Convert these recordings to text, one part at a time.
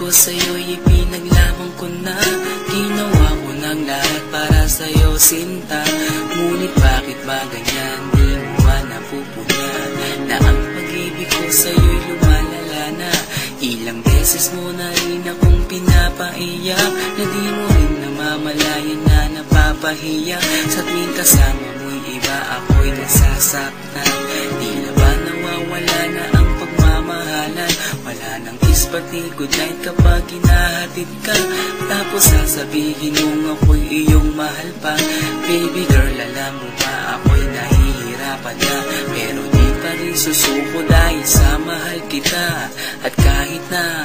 ko sa'yo'y ipinaglaban ko na. Ginawa ko ng lahat para sa'yo, sinta. Ngunit bakit ba ganyan, di mo man napupunan na ang pag-ibig ko sa'yo'y lumalala na. Ilang beses mo na rin akong pinapaiyak, na di mo rin namamalayan na napapahiya. Sa tuwing kasama mo'y iba, ako'y nasasaktan. Di na ba nawawala na ang pagmamahalan? Wala nang kiss pati good night kapag hinahatid ka. Tapos sasabihin mong ako'y iyong mahal pa. Baby girl, alam mo ba ako'y nahihirapan na, pero di pa rin susuko dahil sa mahal kita. At kahit na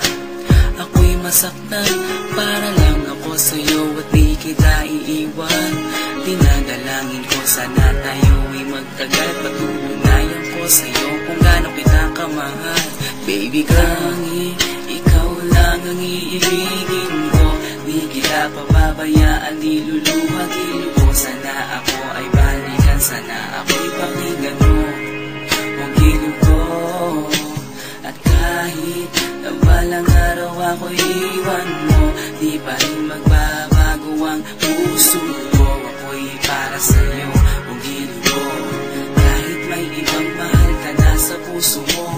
ako'y masaktan, para lang ako sa'yo at di kita iiwan. Dinadalangin ko sana tayo'y magtagal, patutunayan ko sa'yo kung gaano kita kamahal. Baby girl, ikaw lang ang iibigin ko. Di kita pababayaan, di luluhagin ko. Sana ako ay balikan, sana ako'y pakinggan mo ang gilid ko. At kahit na balang araw ako'y iwan mo, di pa rin magbabago ang puso ko. Ako'y para sa'yo, ang gilid ko. Kahit may ibang mahal ka na sa puso mo.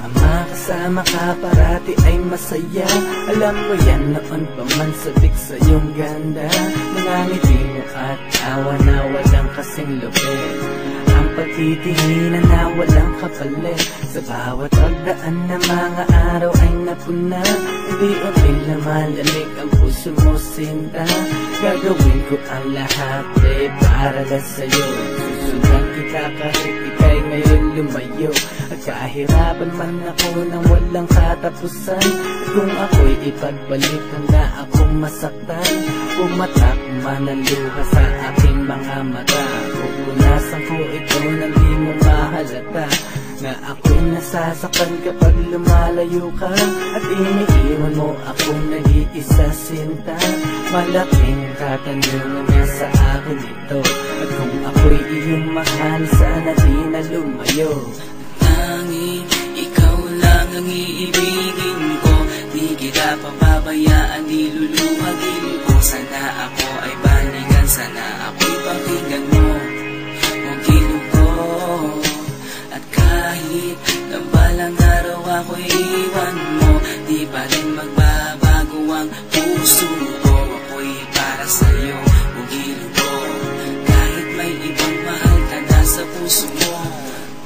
Ang makasama ka parati ay masaya. Alam mo yan, noon pa man sabik sa iyong ganda. Mga ngiti mo at awa na walang kasing lupit. Ang pagtitinginan na walang kapalit. Sa bawat pagdaan na mga araw ay napuna. Unti-unti na malamig ang puso mo, sinta. Gagawin ko ang lahat para lang sa'yo. Susundan kita kahit ika'y ngayon lumayo. At kahirapan man ako nang walang katapusan. At kung ako'y ipagbalik, handa akong masaktan. Pumatak man ang luha sa aking mga mata. Pupunasan ko ito nang di mo mahalata, na ako'y nasasaktan kapag lumalayo ka. At iniiwan mo akong nag-iisa, sinta. Malaking katanungan nga sa akin ito. At kung ako'y iyong mahal, sana di na lumayo. Tanging ikaw lang ang iibigin ko. Di kita pababayaan, di luluhagin ko. Sana ako ay balikan, sana ako'y pakinggan mo ang gilid ko. At kahit na balang araw ako'y iwan mo, di pa rin magbabago ang puso ko. Ako'y para sa'yo, ang gilid ko. Kahit may ibang mahal ka na sa puso mo.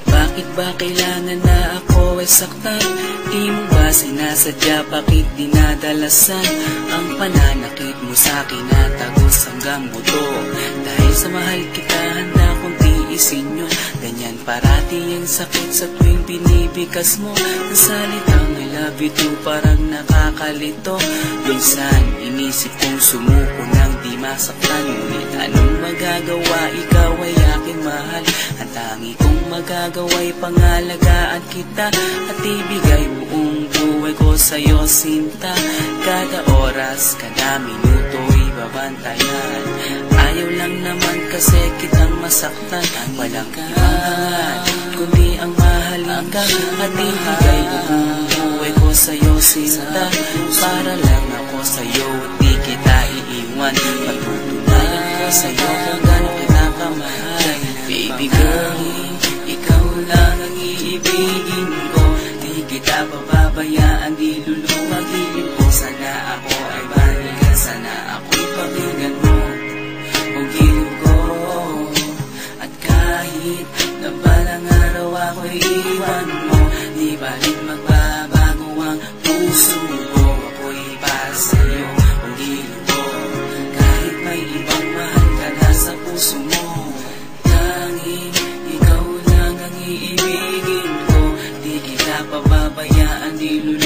Bakit ba kailangan na ako ay saktan? Di mo ba sinasadya, bakit dinadalasan ang pananakit mo sa'kin na tagos hanggang buto? Dahil sa mahal kita, handa kong tiisin yun. Ganyan parati ang sakit sa tuwing binibigas mo. Ang salitang I love you too parang nakakalito. Minsan inisip kong sumuko nang di masaktan. Ngunit anong magagawa, ikaw ay aking mahal. Ang tangi kong magagawa'y pangalagaan kita at ibigay buong buhay ko sa'yo, sinta. Kada oras, kada minuto'y babantayan. Ayaw lang naman kasi kitang masaktan. Walang ibang kundi ang mahalin ka. At ibigay buong buhay ko sa'yo, sinta. Para lang ako sa'yo at di kita iiwan. Patutunayan ko sa'yo kung gaano kita kamahal. Baby girl, ikaw lang ang iibigin ko. Di kita pababayaan, di luluhagin ko. Sana ako ay balikan, sana ako'y pakinggan mo ang gilid ko. At kahit na balang araw ako'y iwan mo, di ba rin magbabago ang puso ko. Ako'y para sa'yo, ang gilid ko. Kahit may ibang mahal ka na sa puso mo. Ikaw lang ang iibigin ko. Di kita pababayaan, di luluhagin